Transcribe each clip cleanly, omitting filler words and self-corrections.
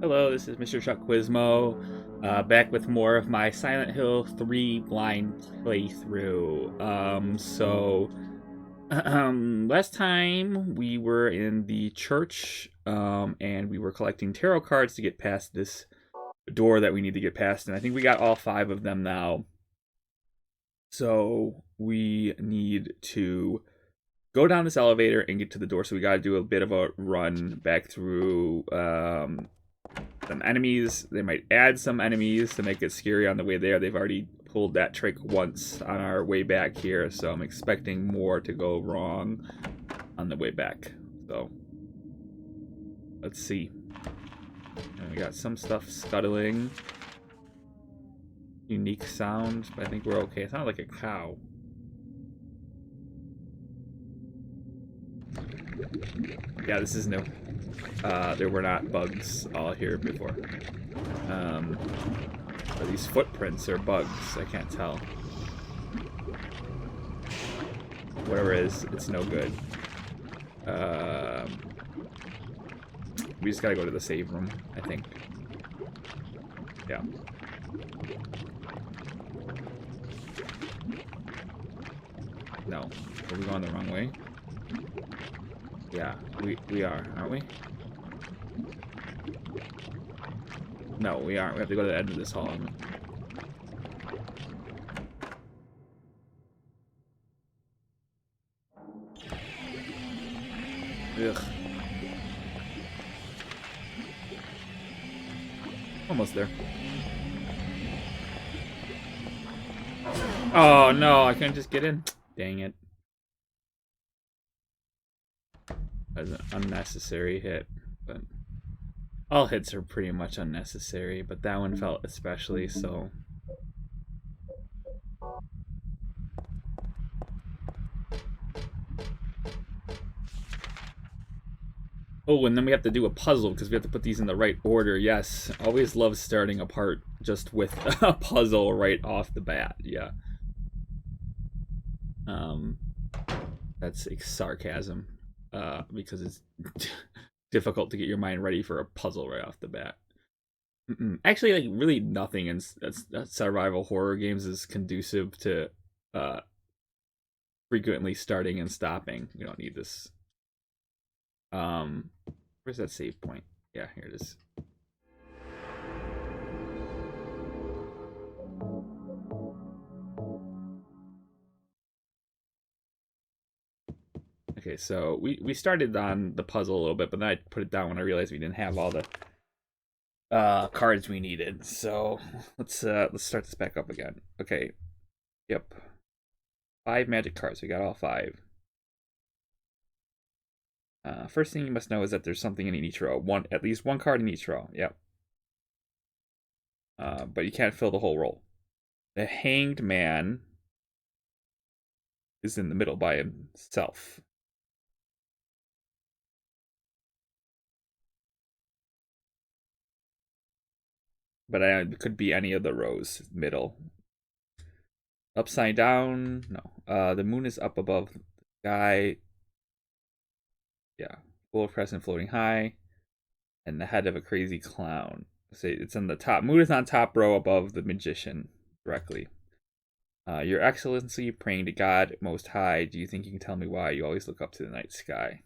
Hello, this is Mr. Chuck Quizmo, back with more of my Silent Hill 3 blind playthrough. Last time we were in the church, and we were collecting tarot cards to get past this door that we need to get past, and I think we got all 5 of them now. So we need to go down this elevator and get to the door, so we gotta do a bit of a run back through, some enemies. They might add some enemies to make it scary on the way there. They've already pulled that trick once on our way back here, so I'm expecting more to go wrong on the way back. So let's see. And we got some stuff scuttling. Unique sound, but I think we're okay. It sounds like a cow. Yeah, this is new. There were not bugs all here before. Are these footprints or bugs? I can't tell. Whatever it is, it's no good. We just gotta go to the save room, I think. Yeah. No. Are we going the wrong way? Yeah, we are, aren't we? No, we aren't. We have to go to the end of this hall. Ugh. Almost there. Oh no, I couldn't just get in. Dang it. That was an unnecessary hit, but all hits are pretty much unnecessary, but that one felt especially so. Oh, and then we have to do a puzzle because we have to put these in the right order. Yes, always love starting a part just with a puzzle right off the bat. Yeah. That's sarcasm, because it's difficult to get your mind ready for a puzzle right off the bat. Actually, like, really nothing in survival horror games is conducive to frequently starting and stopping. We don't need this. Where's that save point? Yeah, here it is. Okay, so we started on the puzzle a little bit, but then I put it down when I realized we didn't have all the cards we needed. So let's start this back up again. Okay. Yep. 5 magic cards. We got all 5. First thing you must know is that there's something in each row. At least one card in each row. Yep. But you can't fill the whole row. The Hanged Man is in the middle by himself. But it could be any of the rows. Middle. Upside down. No. The moon is up above the sky. Yeah. Full of crescent floating high. And the head of a crazy clown. Say it's in the top. Moon is on top row above the magician directly. Your Excellency, praying to God Most High, do you think you can tell me why you always look up to the night sky?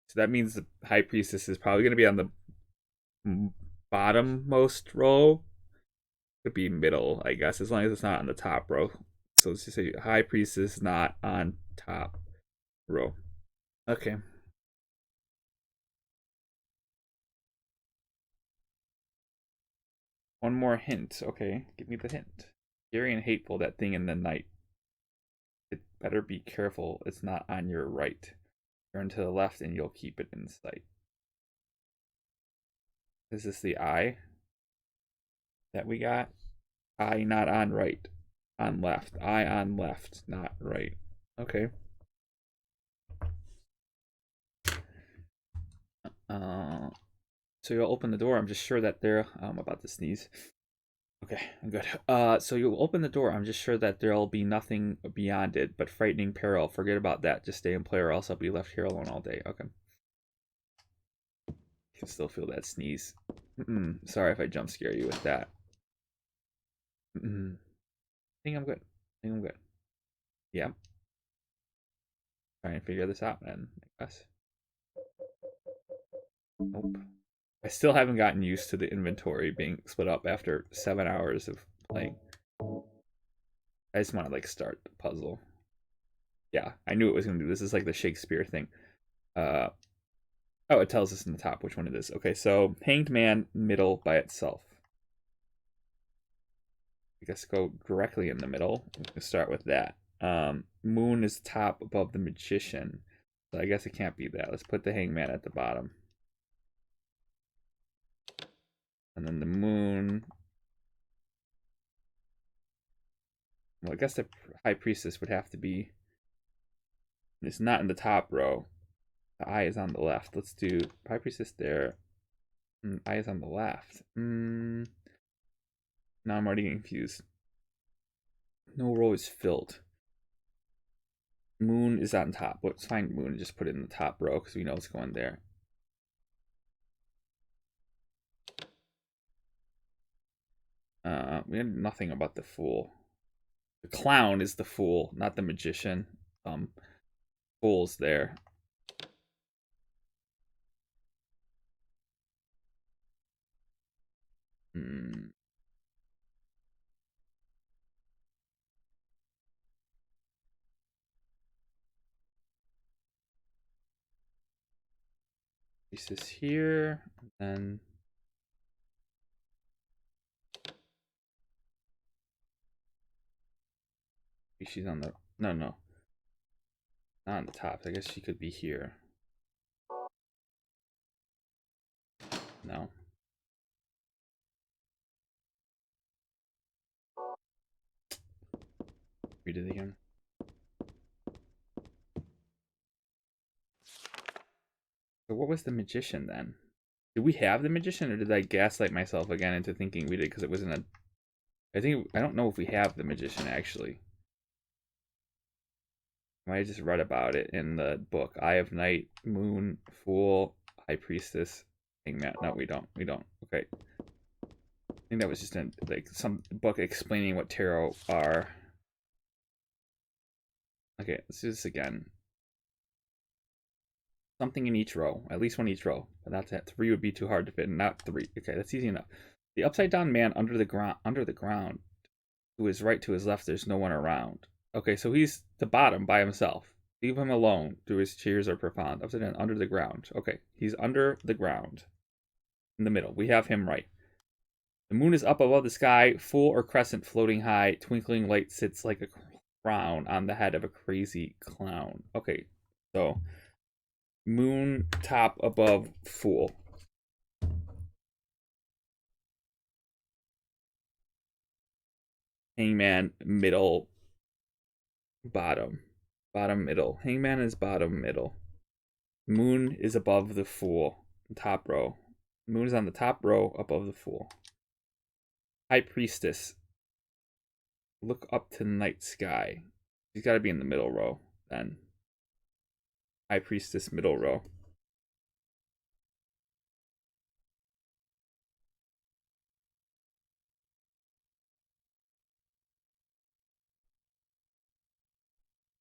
So that means the High Priestess is probably going to be on the bottommost row. Could be middle, I guess, as long as it's not on the top row. So let's just say High Priestess not on top row. Okay. One more hint. Okay, give me the hint. Scary and hateful, that thing in the night. It better be careful it's not on your right. Turn to the left and you'll keep it in sight. Is this the eye that we got? Eye not on right. On left. Eye on left, not right. Okay. So you'll open the door. I'm just sure that there. I'm about to sneeze. Okay, I'm good. So you'll open the door. I'm just sure that there'll be nothing beyond it but frightening peril. Forget about that. Just stay and play, or else I'll be left here alone all day. Okay. You can still feel that sneeze. Sorry if I jump scare you with that. I think I'm good. I think I'm good. Yeah. Trying to figure this out, man. I guess. Nope. I still haven't gotten used to the inventory being split up after 7 hours of playing. I just want to like start the puzzle. Yeah, I knew it was gonna do this. Is like the Shakespeare thing. Uh oh, it tells us in the top which one it is. Okay, so Hanged Man middle by itself. I guess go directly in the middle. We can start with that. Moon is top above the Magician. So I guess it can't be that. Let's put the Hangman at the bottom. And then the Moon. Well, I guess the High Priestess would have to be. It's not in the top row. The eye is on the left. Let's do High Priestess there. Eye is on the left. Now I'm already getting confused. No row is filled. Moon is on top. Let's find Moon and just put it in the top row because we know it's going there. We had nothing about the Fool. The Clown is the Fool, not the Magician. Fool's there. This is here, and then she's on the no, not on the top. I guess she could be here. No. Read it again. So what was the Magician then? Did we have the Magician, or did I gaslight myself again into thinking we did because it was in a? I don't know if we have the Magician actually. I might have just read about it in the book. Eye of Night, Moon, Fool, High Priestess, Hangman. No, we don't. We don't. Okay. I think that was just in like some book explaining what tarot are. Okay, let's do this again. Something in each row, at least one each row. But that's it. 3 would be too hard to fit. Not 3. Okay, that's easy enough. The upside down man under the ground, to his right, to his left, there's no one around. Okay, so he's the bottom by himself. Leave him alone. Do his cheers are profound. Upside down, under the ground. Okay, he's under the ground. In the middle. We have him right. The moon is up above the sky, full or crescent floating high. Twinkling light sits like a crown on the head of a crazy clown. Okay, so moon top above Fool. Hangman middle bottom. Bottom middle. Hangman is bottom middle. Moon is above the Fool. Top row. Moon is on the top row above the Fool. High Priestess. Look up to the night sky. She's got to be in the middle row then. High Priestess middle row.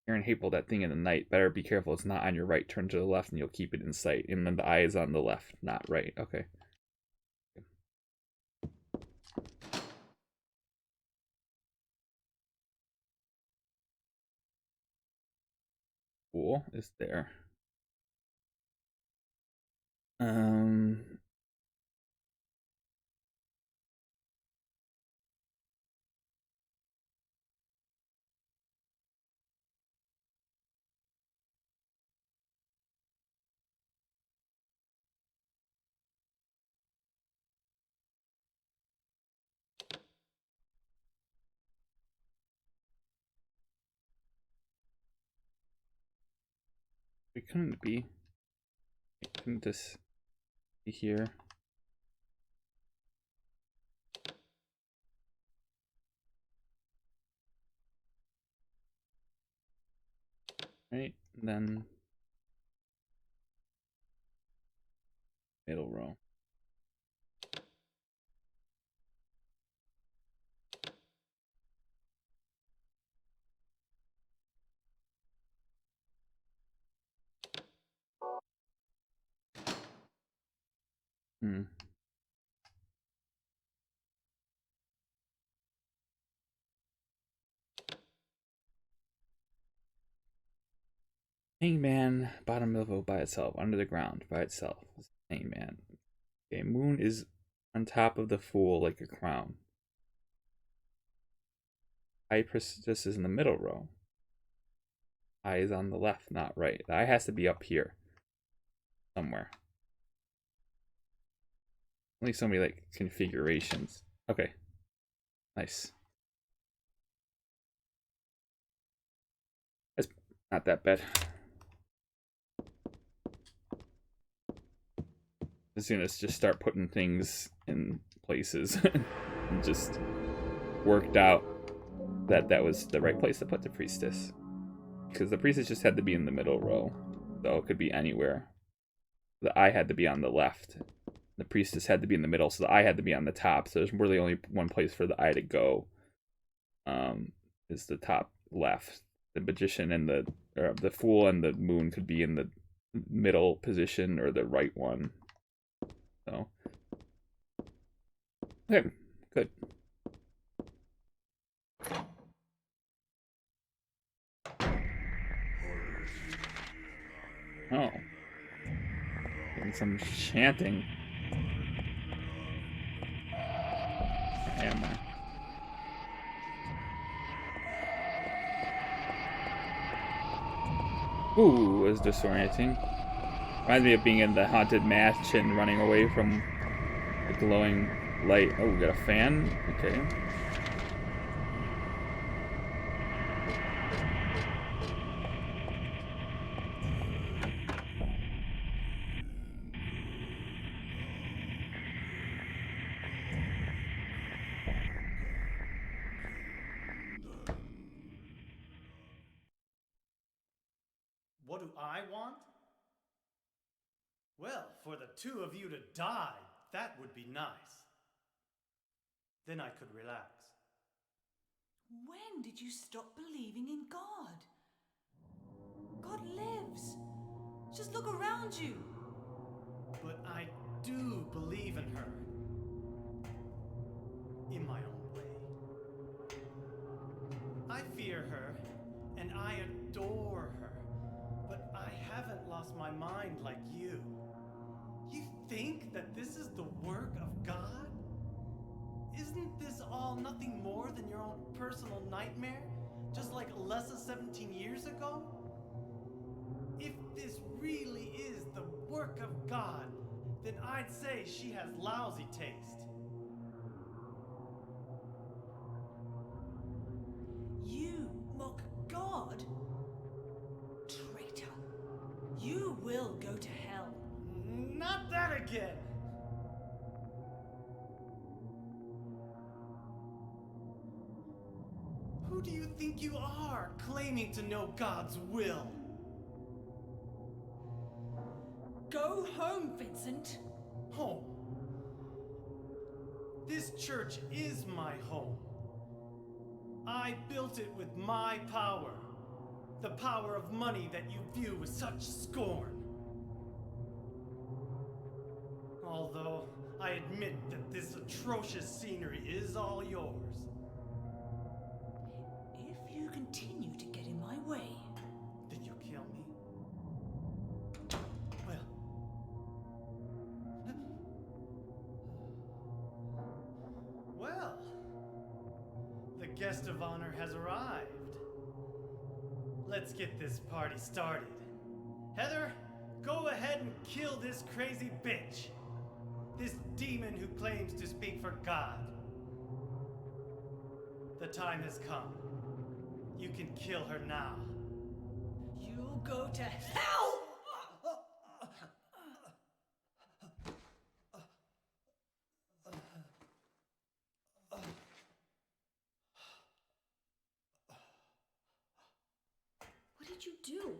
Aaron Hate pulled that thing in the night. Better be careful. It's not on your right. Turn to the left and you'll keep it in sight. And then the eye is on the left, not right. Okay. Fool is there. Um. We couldn't be. Couldn't this be here? Right? And then middle row. Hmm. Hangman, bottom level by itself, under the ground by itself. Hangman. Okay, moon is on top of the fool like a crown. High priestess is in the middle row. Eye is on the left, not right. The eye has to be up here somewhere. Only so many like configurations. Okay, nice. That's not that bad. As soon as just start putting things in places and just worked out that that was the right place to put the priestess, because the priestess just had to be in the middle row, so it could be anywhere. The eye had to be on the left, the priestess had to be in the middle, so the eye had to be on the top. So there's really only one place for the eye to go, is the top left. The magician and the fool and the moon could be in the middle position or the right one. So okay, good. Oh, getting some chanting. Am I? Ooh, was disorienting. Reminds me of being in the haunted mansion, running away from the glowing light. Oh, we got a fan? Okay. What do I want? Well, for the two of you to die, that would be nice. Then I could relax. When did you stop believing in God? God lives. Just look around you. But I do believe in her. In my own way. I fear her, and I adore her. But I haven't lost my mind like you. You think that this is the work of God? Isn't this all nothing more than your own personal nightmare? Just like Alessa 17 years ago? If this really is the work of God, then I'd say she has lousy taste. You mock God? Traitor. You will go to hell. Not that again! Who do you think you are, claiming to know God's will? Go home, Vincent. Home. This church is my home. I built it with my power. The power of money that you view with such scorn. Although I admit that this atrocious scenery is all yours. If you continue to get in my way, Then you kill me? Well. Well. The guest of honor has arrived. Let's get this party started. Heather, go ahead and kill this crazy bitch. This demon who claims to speak for God. The time has come. You can kill her now. you'll go to hell! What did you do?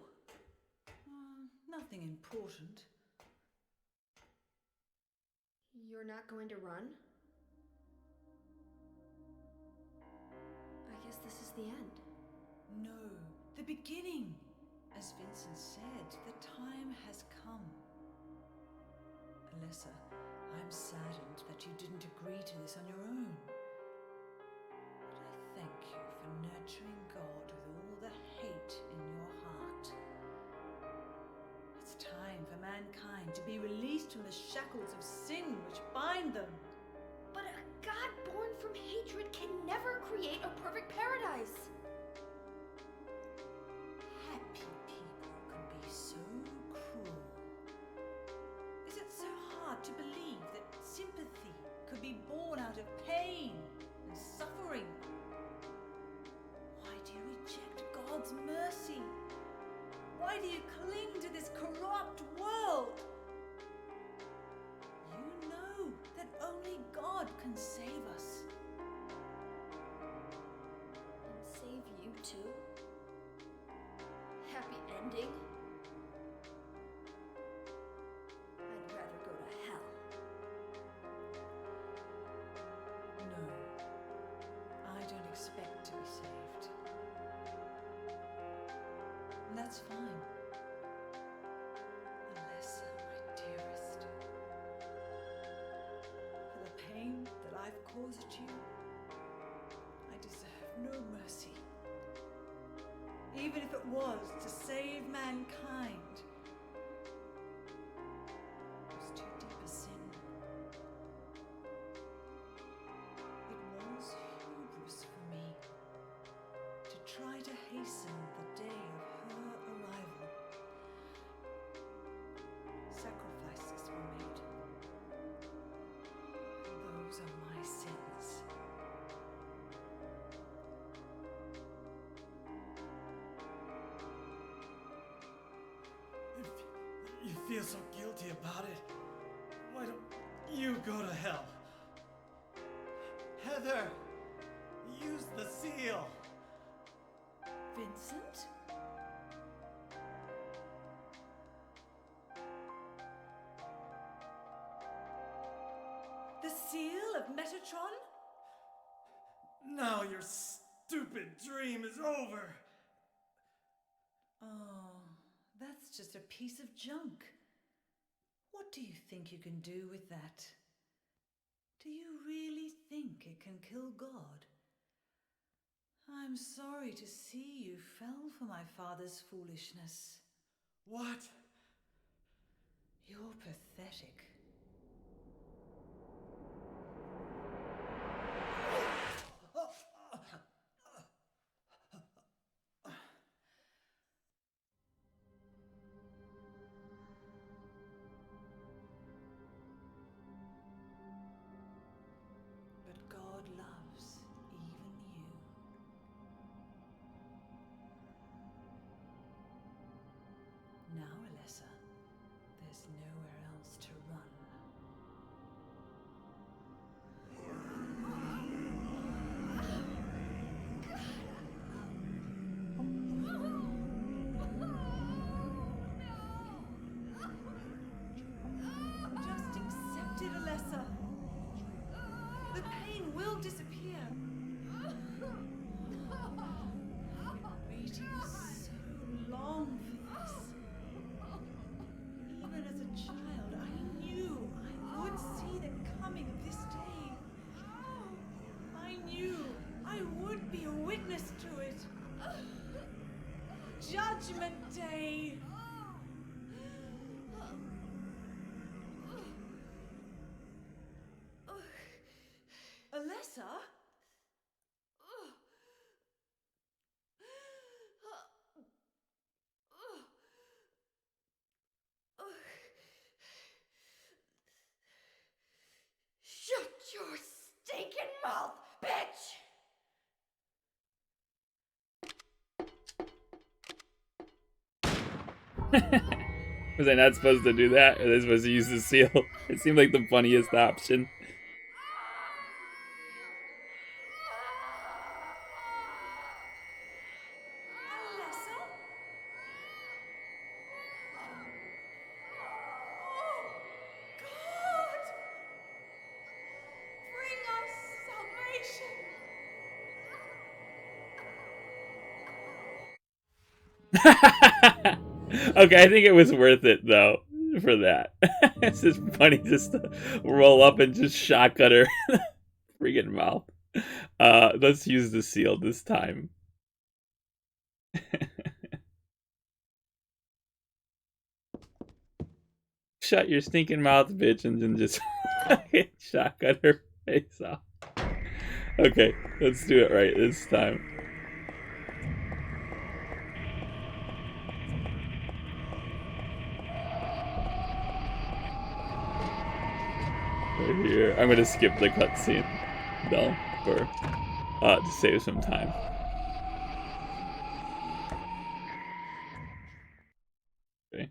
Nothing important. You're not going to run? I guess this is the end. No, the beginning. As Vincent said, the time has come. Alessa, I'm saddened that you didn't agree to this on your own. But I thank you for nurturing God with all the hate in your heart. It's time for mankind to be released from the shackles of sin which bind them. But a god born from hatred can never create a perfect paradise. Happy people can be so cruel. Is it so hard to believe that sympathy could be born out of pain and suffering? Why do you reject God's mercy? Why do you cling to this corrupt world? You know that only God can save us. And save you too? Happy ending? I'd rather go to hell. No, I don't expect to be saved. And that's fine. Alessa, my dearest. For the pain that I've caused you, I deserve no mercy. Even if it was to save mankind. It was too deep a sin. It was hubris for me to try to hasten the day of her arrival. Sacrifices were made. And those are my sins. If you feel so guilty about it, why don't you go to hell? Heather, use the seal. Vincent? The seal of Metatron? Now your stupid dream is over. Oh, that's just a piece of junk. What do you think you can do with that? Do you really think it can kill God? I'm sorry to see you fell for my father's foolishness. What? You're pathetic. But God loves even you. Now, Alessa, there's nowhere else to run. Just accept it, Alessa. The pain will disappear. I've been waiting so long for this. Even as a child, I knew I would see the coming of this day. I knew I would be a witness to it. Judgment Day. Alessa? Shut your stinking mouth, bitch! Was I not supposed to do that? Or was I supposed to use the seal? It seemed like the funniest option. Alessa? God! Bring us salvation! Okay, I think it was worth it though for that. It's just funny just to roll up and just shotgun her freaking mouth. Let's use the seal this time. Shut your stinking mouth, bitch, and then just shotgun her face off. Okay, let's do it right this time. Right here. I'm gonna skip the cutscene though for to save some time. Okay.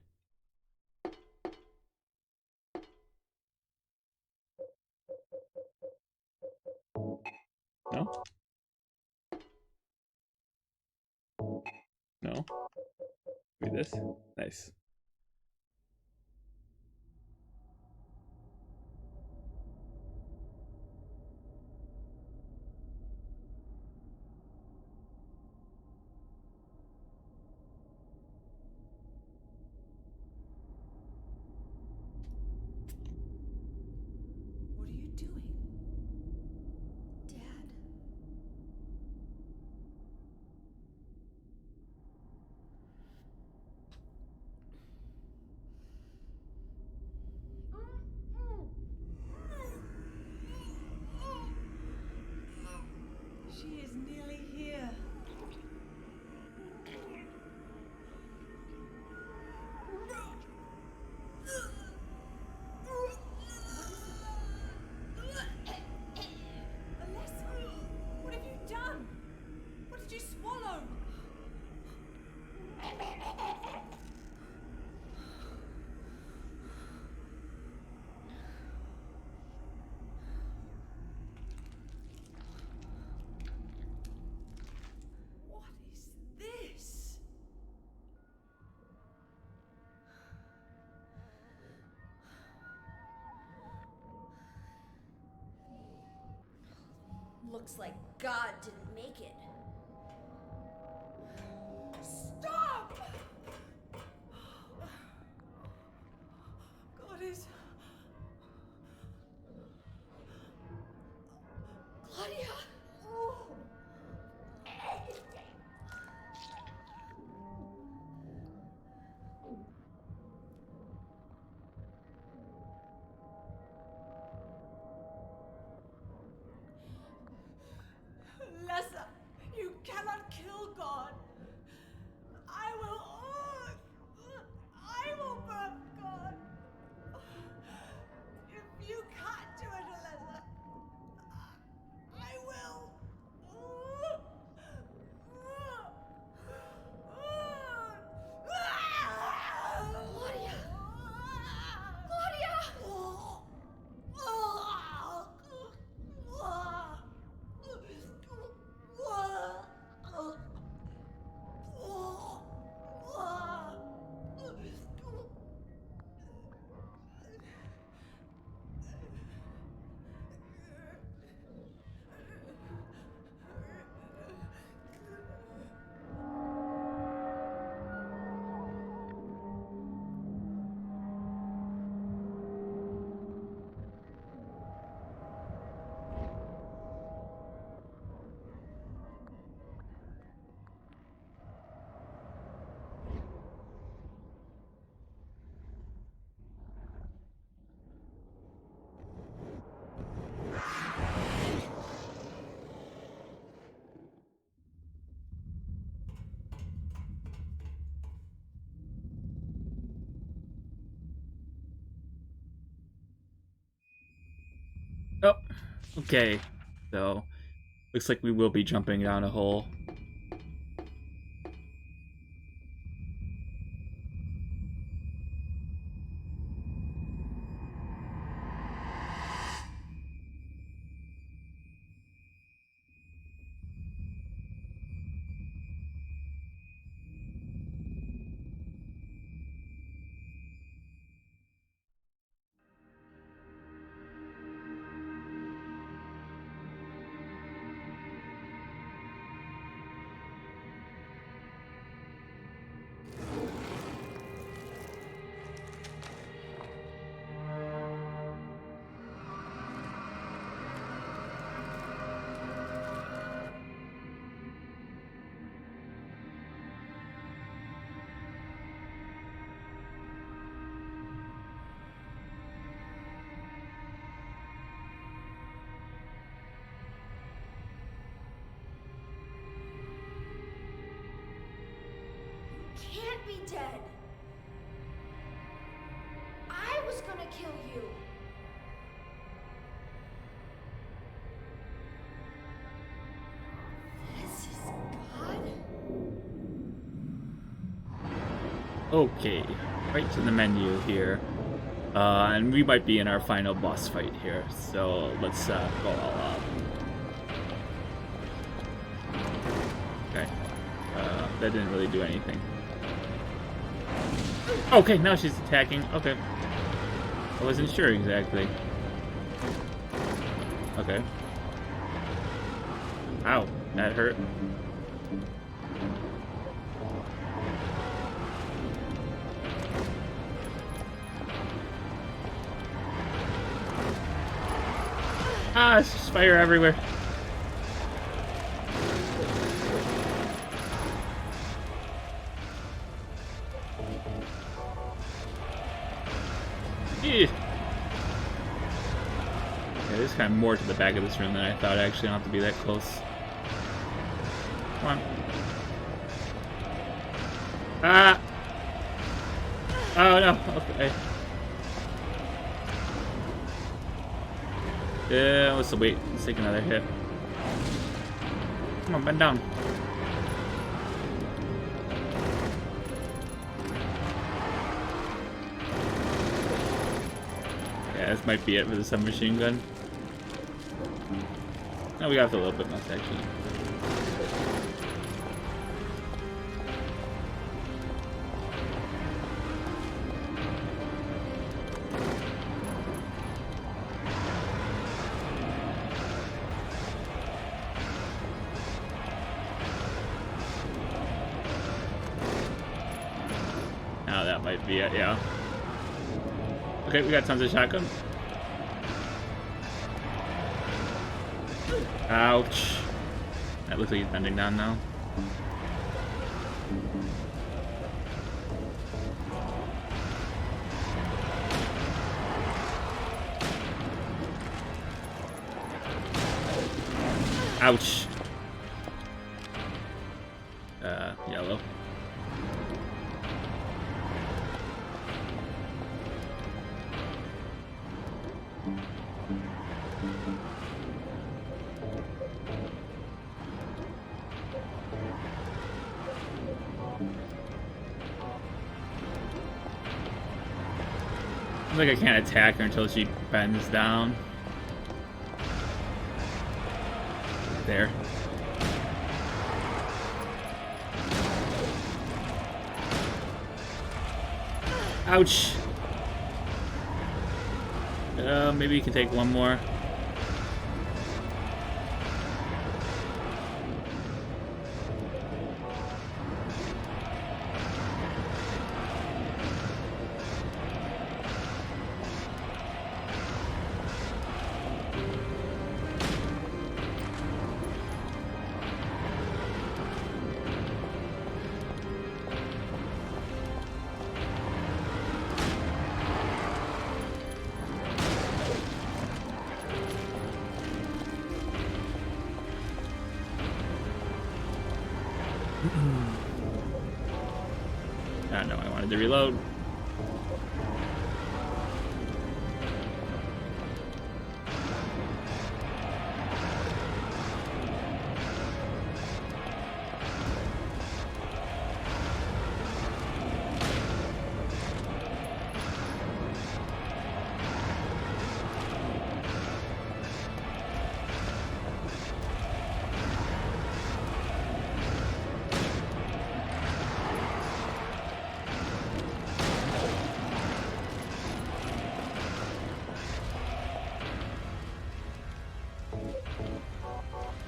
No? No? Maybe this? Nice. What are you doing? Dad. She is nearly here. Alessa, what have you done? What did you swallow? What is this? Looks like God didn't make it. Stop! God is... Claudia! Alessa, you cannot kill God. I will... I will burn God. If you can't do it, Alessa, I will. Claudia! Claudia! Oh, okay. So, looks like we will be jumping down a hole. be dead. I was gonna kill you. This is God? Okay, right to the menu here. And we might be in our final boss fight here, so let's go all out. Okay, that didn't really do anything. Okay, now she's attacking. Okay, I wasn't sure exactly. Okay. Ow, that hurt. Ah, it's just fire everywhere. Yeah, there's kind of more to the back of this room than I thought. I actually don't have to be that close. Come on. Ah! Oh no, okay. Yeah, let's wait. Let's take another hit. Come on, bend down. Yeah, this might be it for the submachine gun. No, we got a little bit left actually. Now that might be it, yeah. Okay, we got tons of shotgun. Ouch. That looks like he's bending down now. Ouch. Yellow. Looks like I can't attack her until she bends down. There. Ouch. Maybe you can take one more. No, I wanted to reload.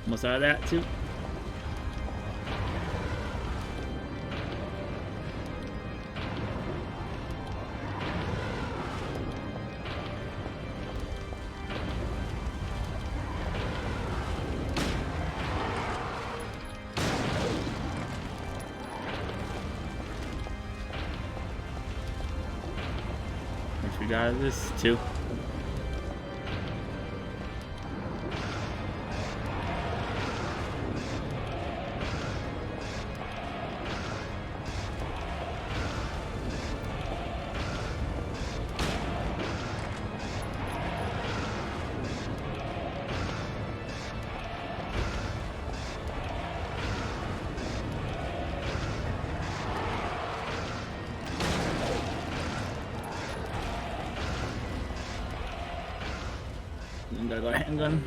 Almost out of that too. Which we got this too. Then gotta go handgun.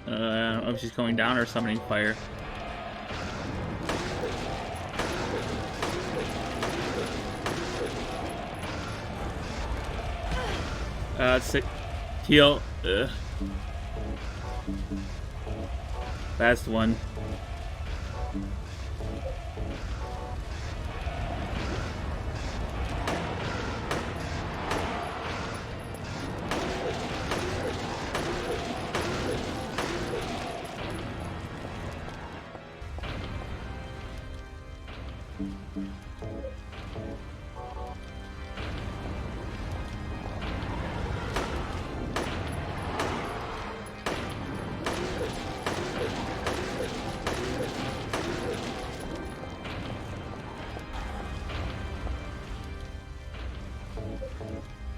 I don't know if she's going down or summoning fire. Sick. Heal. Ugh. Last one.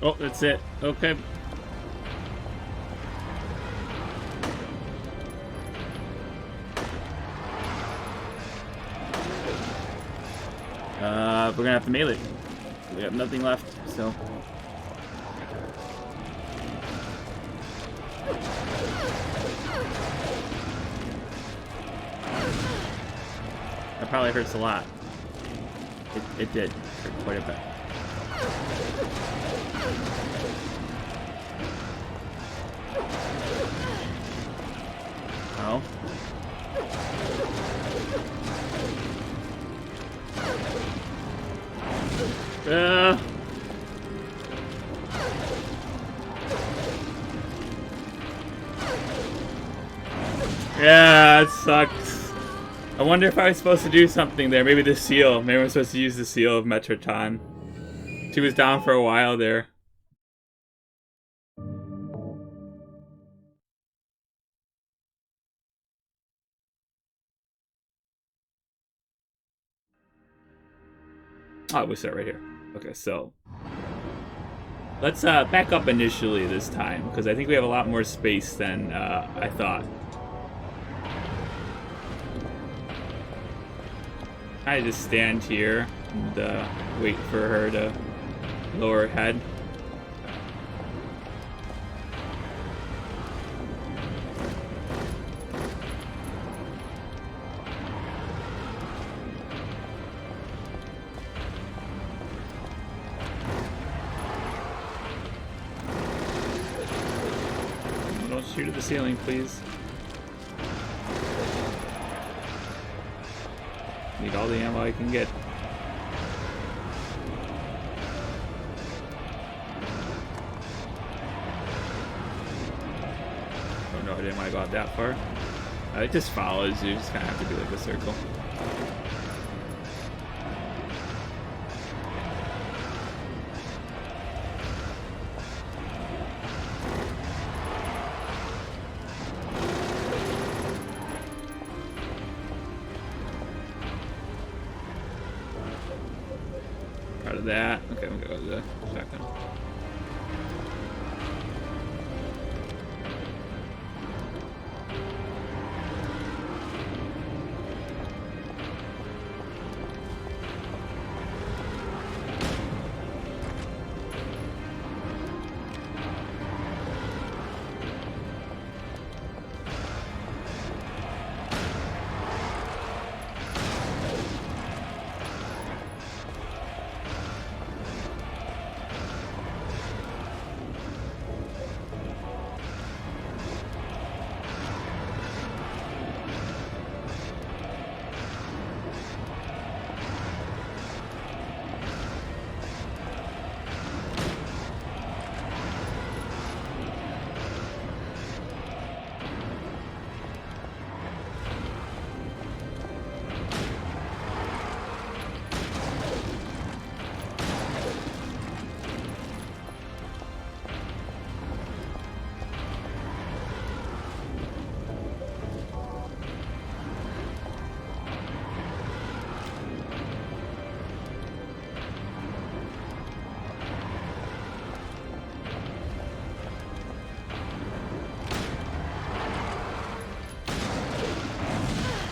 Oh, that's it. Okay. We're gonna have to melee. We have nothing left, so. That probably hurts a lot. It did hurt quite a bit. Oh. Yeah, it sucks. I wonder if I was supposed to do something there. Maybe the seal. Maybe I'm supposed to use the seal of Metroton. She was down for a while there. Oh, we start right here. Okay, so let's back up initially this time, because I think we have a lot more space than I thought. I just stand here and wait for her to lower her head. Don't shoot at the ceiling, please. Need all the ammo I can get. Oh no, I didn't want to go out that far. It just follows you. Just kind of have to do like a circle. Part of that. Okay, we'll go to the shotgun.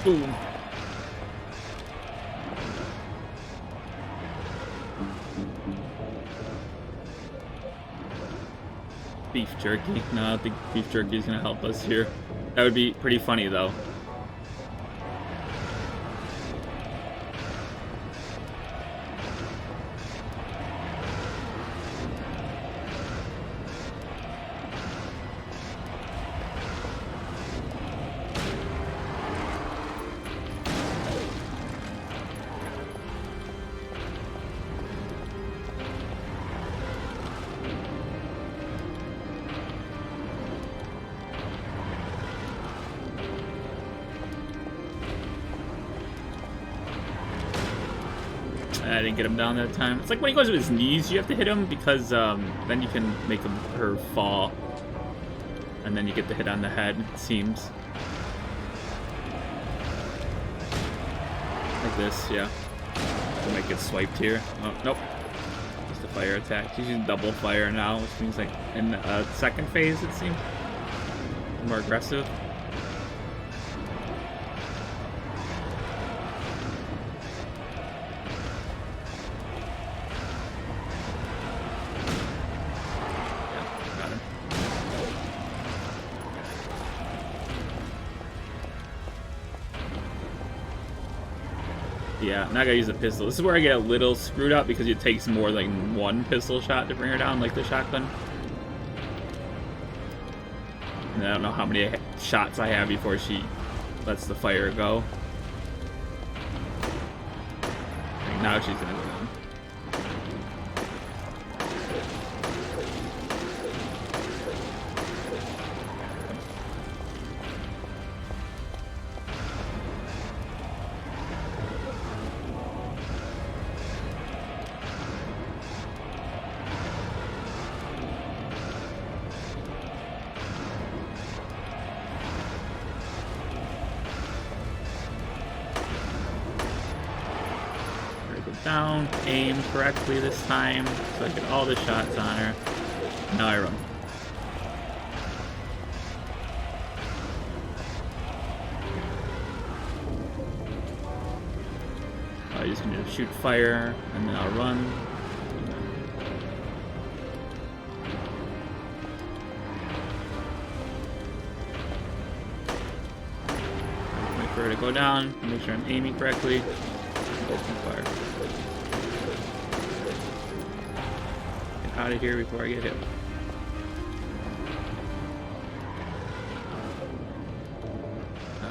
Boom. Beef jerky. No, I don't think beef jerky is gonna help us here. That would be pretty funny though. I didn't get him down that time. It's like when he goes to his knees, you have to hit him because then you can make her fall. And then you get the hit on the head, it seems. Like this, yeah. I might get swiped here. Oh, nope. Just a fire attack. She's using double fire now, which means like in the second phase, it seems. More aggressive. Yeah, now I gotta use a pistol. This is where I get a little screwed up because it takes more than one pistol shot to bring her down, like the shotgun. And I don't know how many shots I have before she lets the fire go. Like now she's gonna go down. Down, aim correctly this time, so I get all the shots on her. Now I run. I'm just gonna shoot fire, and then I'll run. Wait for her to go down, make sure I'm aiming correctly. Open fire. Get out of here before I get hit.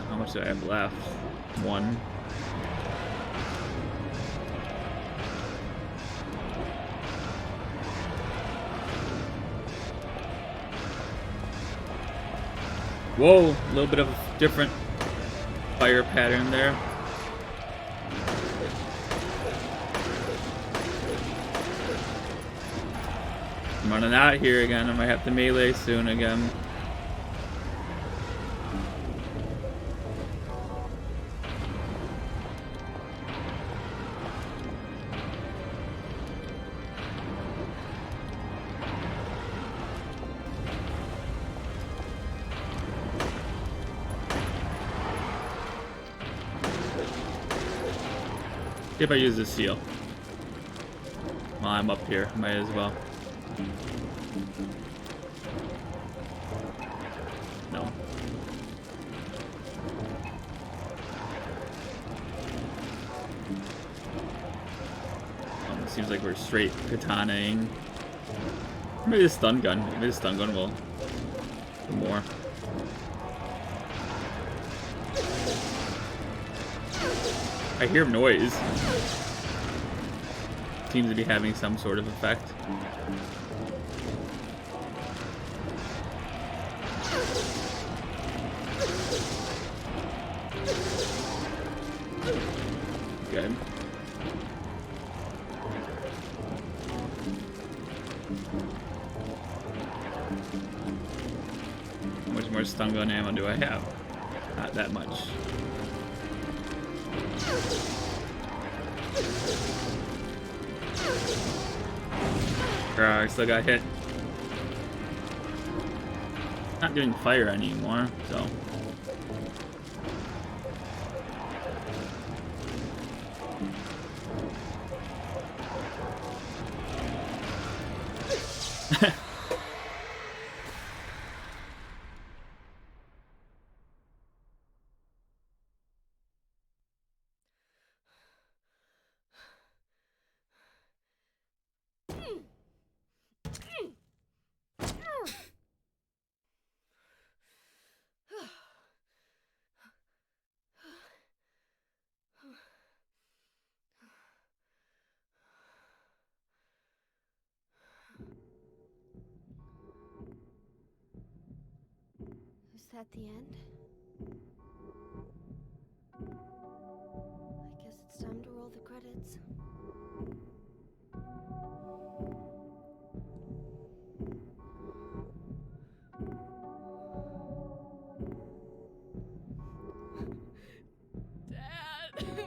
How much do I have left? One. Whoa, a little bit of a different fire pattern there. I'm running out here again. I might have to melee soon again. See if I use the seal. While I'm up here, might as well. No. It seems like we're straight katanaing. Maybe the stun gun. Maybe the stun gun will do more. I hear noise. Seems to be having some sort of effect. Good. How much more stun gun ammo do I have? Not that much. I still got hit. Not doing fire anymore, so. that the end? I guess it's time to roll the credits. Dad!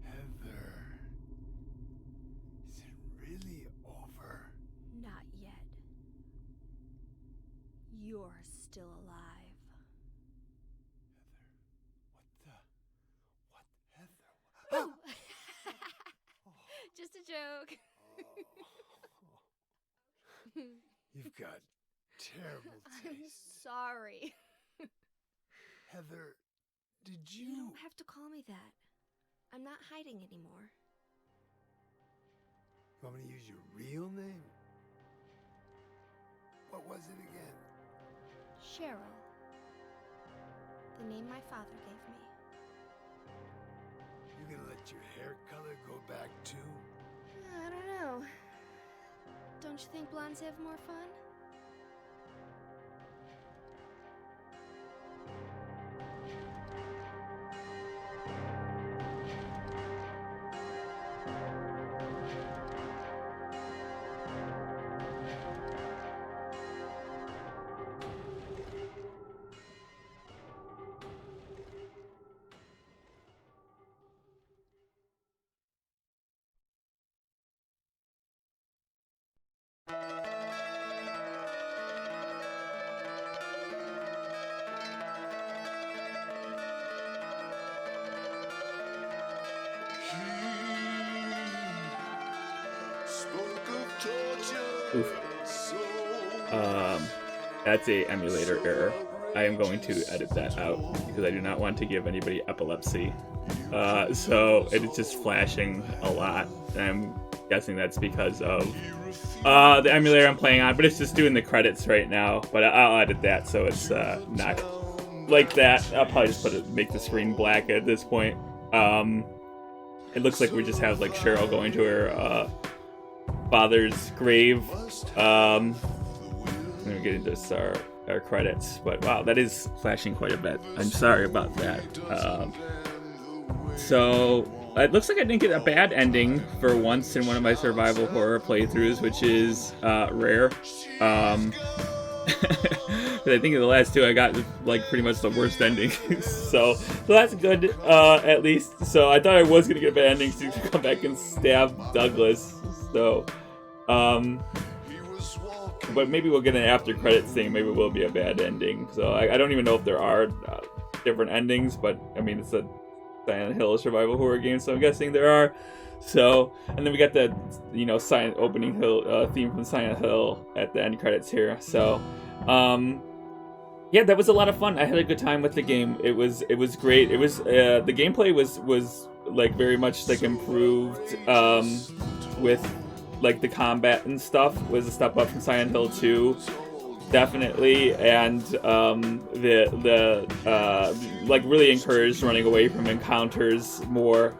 Heather, is it really over? Not yet. You're still alive. Heather, what the? Just a joke. You've got terrible I'm taste. sorry. Heather, did You you? don't have to call me that. I'm not hiding anymore. You want me to use your real name? What was it again? Cheryl. The name my father gave me. You gonna let your hair color go back too? I don't know. Don't you think blondes have more fun? Oof. That's a emulator error. I am going to edit that out because I do not want to give anybody epilepsy. So it is just flashing a lot. And I'm guessing that's because of the emulator I'm playing on, but it's just doing the credits right now. But I'll edit that so it's not like that. I'll probably just make the screen black at this point. It looks like we just have like Cheryl going to her father's grave. I'm gonna get into our credits, but wow, that is flashing quite a bit. I'm sorry about that. So it looks like I didn't get a bad ending for once in one of my survival horror playthroughs, which is rare. I think in the last two I got like pretty much the worst ending. so that's good, at least. So I thought I was gonna get a bad ending, so you can come back and stab Douglas. So but maybe we'll get an after credits thing. Maybe it will be a bad ending. So I don't even know if there are different endings, but I mean it's a Silent Hill survival horror game, so I'm guessing there are. So, and then we got the opening hill theme from Silent Hill at the end credits here. So, yeah, that was a lot of fun. I had a good time with the game. It was great. It was the gameplay was like very much like improved with like the combat and stuff was a step up from Silent Hill 2. definitely, and like really encouraged running away from encounters more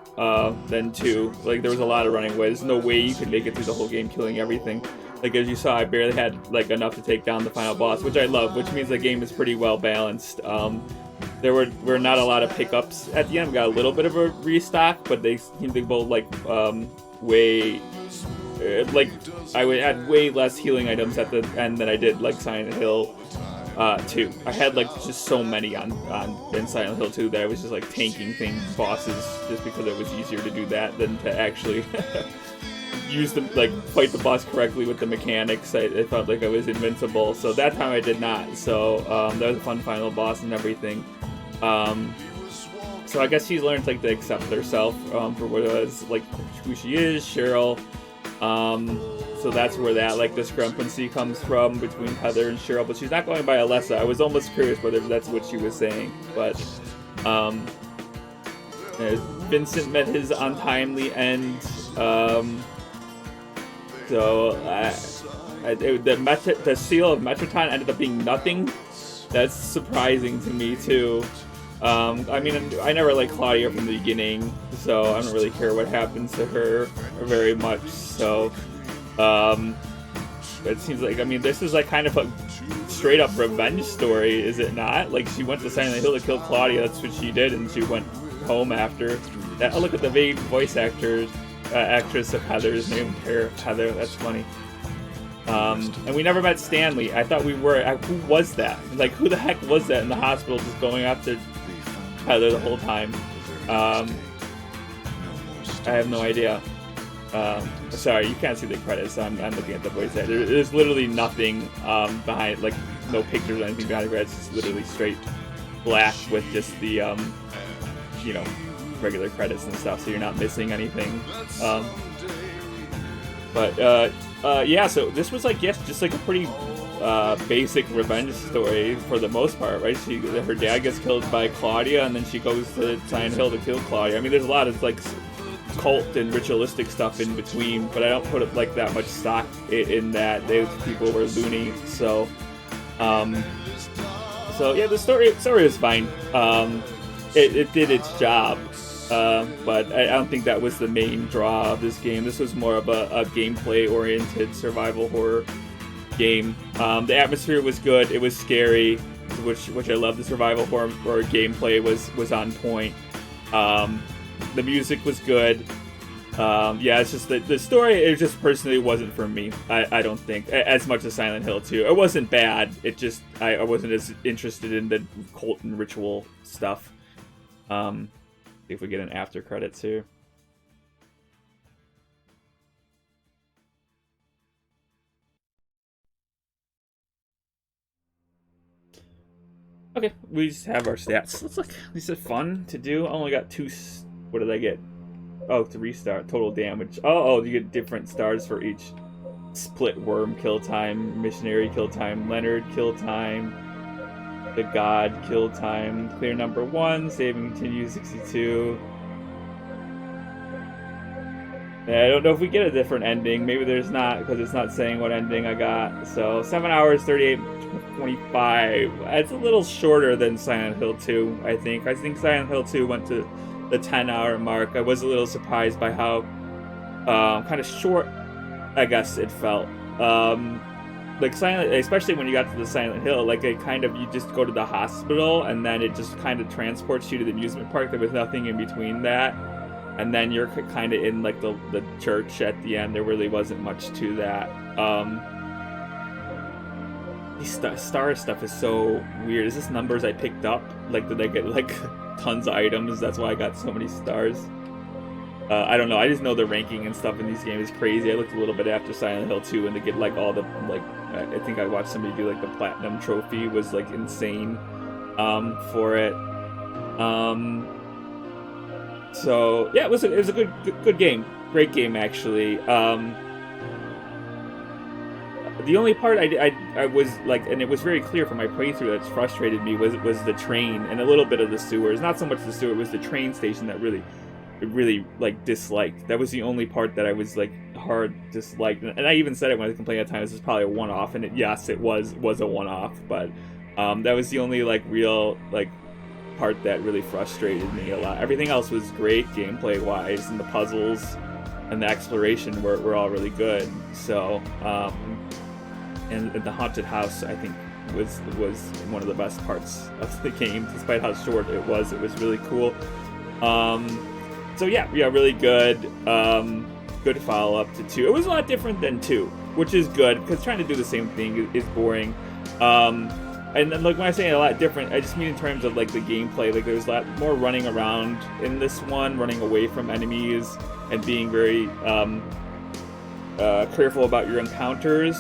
than 2. Like there was a lot of running away. There's no way you could make it through the whole game killing everything. Like as you saw, I barely had like enough to take down the final boss, which I love, which means the game is pretty well balanced. There were not a lot of pickups at the end. We got a little bit of a restock, but they seemed to both like way like I had way less healing items at the end than I did like Silent Hill 2. I had like just so many in Silent Hill 2 that I was just like tanking bosses just because it was easier to do that than to actually use them, like fight the boss correctly with the mechanics. I felt like I was invincible, so that time I did not. So that was a fun final boss and everything. So I guess she's learned like to accept herself for what it was, like who she is, Cheryl. So that's where that like discrepancy comes from between Heather and Cheryl, but she's not going by Alessa. I was almost curious whether that's what she was saying, but Vincent met his untimely end. So the seal of Metroton ended up being nothing. That's surprising to me too. I mean, I never liked Claudia from the beginning, so I don't really care what happens to her very much. So it seems like, I mean, this is like kind of a straight up revenge story, is it not? Like she went to Silent Hill to kill Claudia. That's what she did, and she went home after that. Oh, look at the vague voice actress of Heather's name, Heather. That's funny. And we never met Stanley. I thought we were. Who was that? Like, who the heck was that in the hospital just going after Heather the whole time? I have no idea. Sorry, you can't see the credits. I'm looking at the voice actor. There's literally nothing behind, like no pictures or anything behind the credits. It's literally straight black with just the you know, regular credits and stuff, so you're not missing anything. Yeah, so this was like, yes, just like a pretty basic revenge story for the most part, right? Her dad gets killed by Claudia, and then she goes to Silent Hill to kill Claudia. I mean, there's a lot of like cult and ritualistic stuff in between, but I don't put like that much stock in that. Those people were loony, so yeah, the story was fine. It did its job. But I don't think that was the main draw of this game. This was more of a gameplay-oriented survival horror game. The atmosphere was good. It was scary, which I love. The survival horror gameplay was on point. The music was good. Yeah, it's just the story. It just personally wasn't for me. I don't think as much as Silent Hill 2. It wasn't bad. It just I wasn't as interested in the cult and ritual stuff. See if we get an after credits here. Okay, we just have our stats. Looks like these are fun to do. I only got 2. What did I get? Oh, 3 star total damage. Oh, you get different stars for each. Split worm kill time, missionary kill time, Leonard kill time, the god kill time, clear number 1, saving continue 62. Yeah, I don't know if we get a different ending. Maybe there's not, because it's not saying what ending I got. So 7 hours 38:25. It's a little shorter than Silent Hill 2. I think Silent Hill 2 went to the 10-hour mark. I was a little surprised by how kind of short, I guess, it felt. Like Silent, especially when you got to the Silent Hill, like it kind of, you just go to the hospital and then it just kind of transports you to the amusement park. There was nothing in between that, and then you're kind of in like the church at the end. There really wasn't much to that. The star stuff is so weird. Is this numbers I picked up? Like, did I get like tons of items? That's why I got so many stars. I don't know. I just know the ranking and stuff in these games is crazy. I looked a little bit after Silent Hill 2, and to get like all the like, I think I watched somebody do like the platinum trophy was like insane for it. So yeah, it was a good game. Great game actually. The only part I was like, and it was very clear from my playthrough that's frustrated me was the train and a little bit of the sewers. Not so much the sewer, it was the train station that really really like disliked. That was the only part that I was like hard disliked, and I even said it when I was complaining at times. This is probably a one-off, and yes, it was a one-off, but that was the only like real like part that really frustrated me a lot. Everything else was great gameplay wise, and the puzzles and the exploration were all really good. So and the haunted house, I think, was one of the best parts of the game, despite how short it was. It was really cool. So yeah, really good. Good follow up to 2. It was a lot different than 2, which is good, because trying to do the same thing is boring. And then, like, when I say a lot different, I just mean in terms of like the gameplay. Like, there's a lot more running around in this one, running away from enemies, and being very careful about your encounters.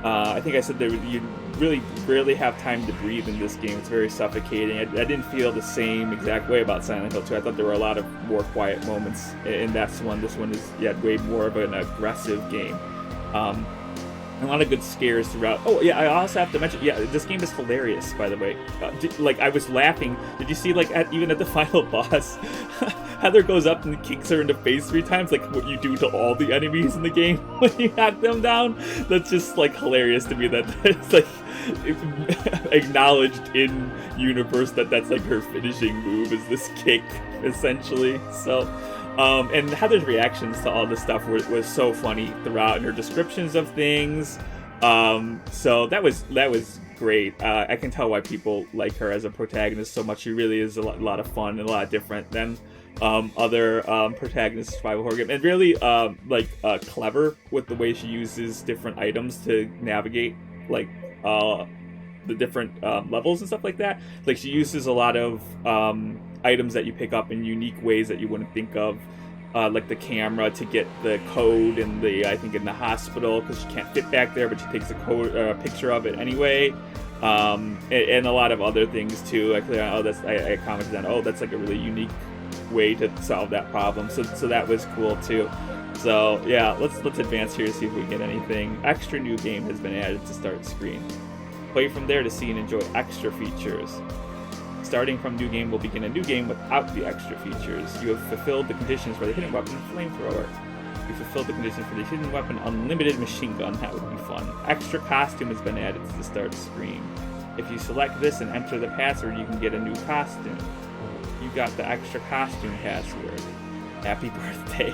I think I said that you really rarely have time to breathe in this game. It's very suffocating. I didn't feel the same exact way about Silent Hill 2. I thought there were a lot of more quiet moments in that one. This one is way more of an aggressive game. A lot of good scares throughout. Oh yeah, I also have to mention, this game is hilarious, by the way. I was laughing. Did you see, like, even at the final boss, Heather goes up and kicks her in the face 3 times, like what you do to all the enemies in the game when you hack them down? That's just, like, hilarious to me that it's, like, acknowledged in universe that's, like, her finishing move is this kick, essentially. So, and Heather's reactions to all this stuff was so funny throughout, and her descriptions of things. So that was great. I can tell why people like her as a protagonist so much. She really is a lot of fun and a lot different than other protagonists survival horror game, and really clever with the way she uses different items to navigate like the different levels and stuff like that. Like, she uses a lot of items that you pick up in unique ways that you wouldn't think of, like the camera to get the code in I think in the hospital, because she can't fit back there, but she takes a picture of it anyway, and a lot of other things too. I commented on, that's like a really unique way to solve that problem. So that was cool too. So yeah, let's advance here to see if we get anything. Extra new game has been added to start screen. Play from there to see and enjoy extra features. Starting from new game will begin a new game without the extra features. You have fulfilled the conditions for the hidden weapon flamethrower. You fulfilled the conditions for the hidden weapon unlimited machine gun. That would be fun. Extra costume has been added to the start screen. If you select this and enter the password, you can get a new costume. You got the extra costume password. Happy birthday.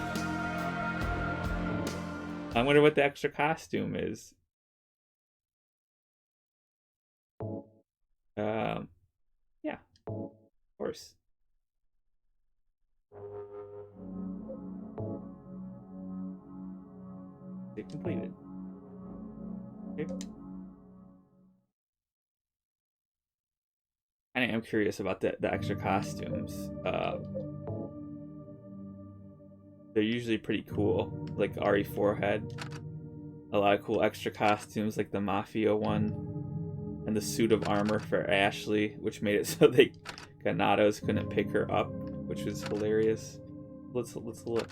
I wonder what the extra costume is. Yeah, of course. It completed. Okay. I am curious about the extra costumes. They're usually pretty cool. Like RE4 had a lot of cool extra costumes, like the Mafia one, and the suit of armor for Ashley, which made it so Ganados couldn't pick her up, which was hilarious. Let's look.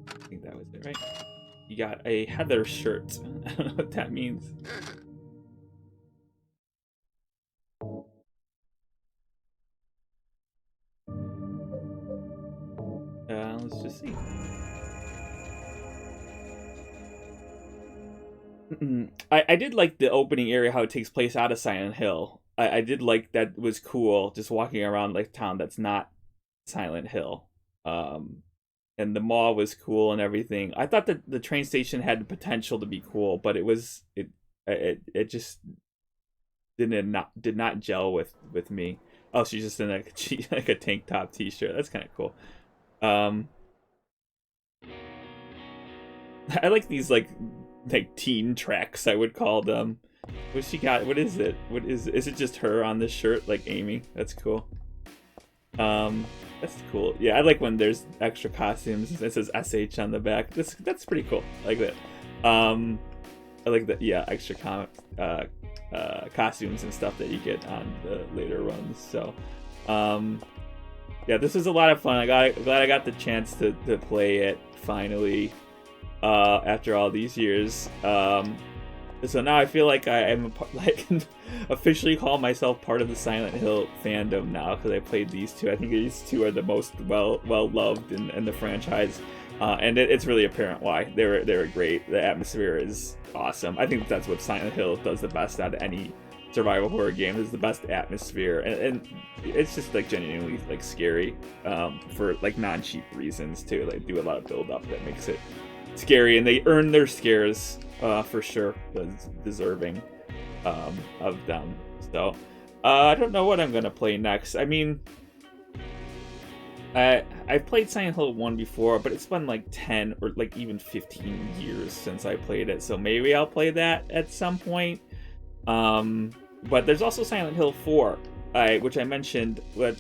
I think that was it, right? You got a Heather shirt. I don't know what that means. Let's just see. I did like the opening area, how it takes place out of Silent Hill. I did like that. Was cool, just walking around like town that's not Silent Hill. And the mall was cool and everything. I thought that the train station had the potential to be cool, but it just did not gel with me. Oh, she's just in like a tank top t-shirt. That's kind of cool. I like these like teen tracks, I would call them. What she got? What is it? Is it just her on this shirt, like Amy? That's cool. That's cool. Yeah, I like when there's extra costumes. It says SH on the back. That's pretty cool. I like that. I like that. Yeah, extra costumes and stuff that you get on the later runs. So, yeah, this was a lot of fun. Glad I got the chance to play it finally after all these years. So now I feel like I am like officially call myself part of the Silent Hill fandom now because I played these two. I think these two are the most well loved in the franchise, and it's really apparent why. They're great. The atmosphere is awesome. I think that's what Silent Hill does the best out of any survival horror game. Is the best atmosphere, and it's just like genuinely like scary for like non-cheap reasons too. They do a lot of build up that makes it scary, and they earn their scares. For sure, was deserving of them. So I don't know what I'm gonna play next. I mean, I've played Silent Hill 1 before, but it's been like 10 or like even 15 years since I played it. So maybe I'll play that at some point. But there's also Silent Hill 4, which I mentioned, but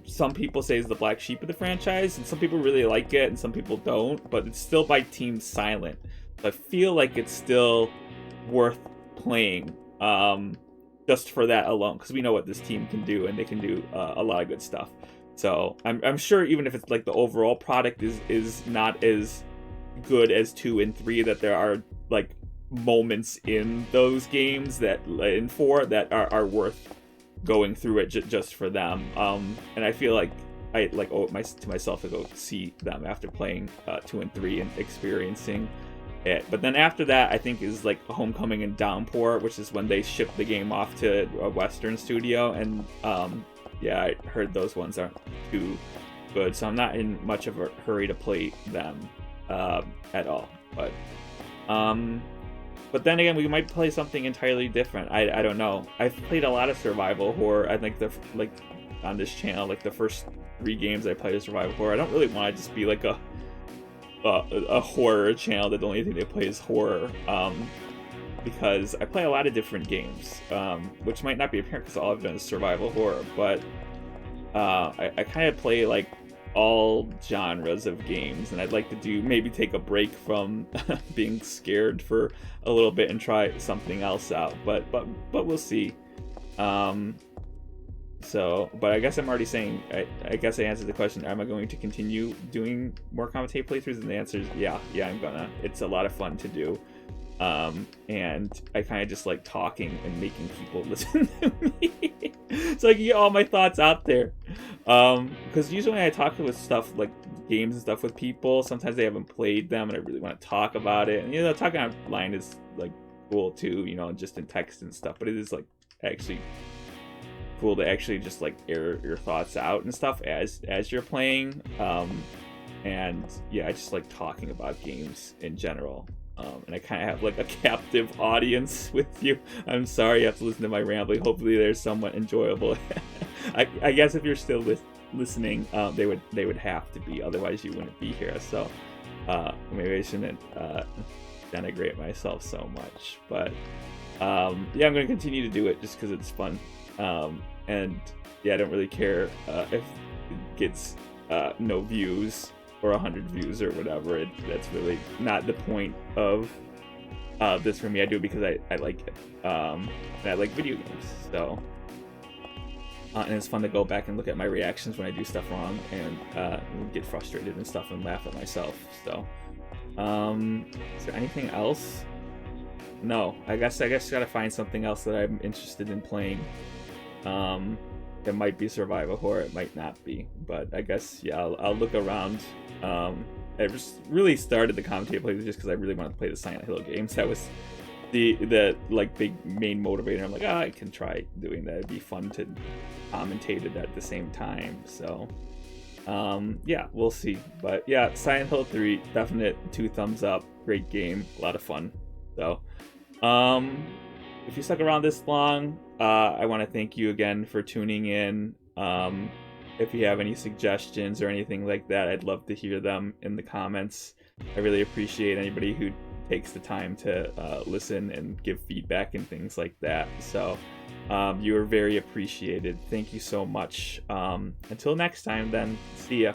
some people say is the black sheep of the franchise, and some people really like it, and some people don't. But it's still by Team Silent. I feel like it's still worth playing just for that alone, because we know what this team can do, and they can do a lot of good stuff. So I'm sure even if it's like the overall product is not as good as 2 and 3, that there are like moments in those games that in 4 that are worth going through it just for them. And I feel like I like owe it to myself to go see them after playing 2 and 3 and experiencing it. But then after that, I think is like Homecoming and Downpour, which is when they ship the game off to a Western studio, and yeah, I heard those ones aren't too good, so I'm not in much of a hurry to play them at all. But then again, we might play something entirely different. I don't know. I've played a lot of survival horror. I think on this channel, like the first 3 games I played of survival horror. I don't really want to just be like a horror channel that the only thing they play is horror, because I play a lot of different games, which might not be apparent because all I've done is survival horror, but I kind of play like all genres of games, and I'd like to maybe take a break from being scared for a little bit and try something else out, but we'll see. But I guess I'm already saying, I guess I answered the question, am I going to continue doing more commentate playthroughs? And the answer is yeah, I'm gonna. It's a lot of fun to do. And I kind of just like talking and making people listen to me. So I can get all my thoughts out there. Because usually when I talk with stuff like games and stuff with people, sometimes they haven't played them and I really want to talk about it. And talking online is like cool too, just in text and stuff. But it is like actually cool to actually just like air your thoughts out and stuff as you're playing. And yeah, I just like talking about games in general. And I kind of have like a captive audience with you. I'm sorry you have to listen to my rambling. Hopefully there's somewhat enjoyable. I guess if you're still listening, they would have to be, otherwise you wouldn't be here. So maybe I shouldn't denigrate myself so much. But yeah, I'm going to continue to do it just because it's fun. And yeah, I don't really care if it gets no views or 100 views or whatever. That's really not the point of this for me. I do it because I like it, and I like video games. So and it's fun to go back and look at my reactions when I do stuff wrong and get frustrated and stuff and laugh at myself. So is there anything else? No, I guess gotta find something else that I'm interested in playing. It might be survival horror, it might not be, but I guess yeah, I'll look around. I just really started the commentator playthrough just because I really wanted to play the Silent Hill games. That was the like big main motivator. I'm like, I can try doing that. It'd be fun to commentate it at the same time. So yeah, we'll see. But yeah, Silent Hill 3, definite 2 thumbs up. Great game, a lot of fun. So if you stuck around this long, I want to thank you again for tuning in. If you have any suggestions or anything like that, I'd love to hear them in the comments. I really appreciate anybody who takes the time to listen and give feedback and things like that. So you are very appreciated. Thank you so much. Until next time then, see ya.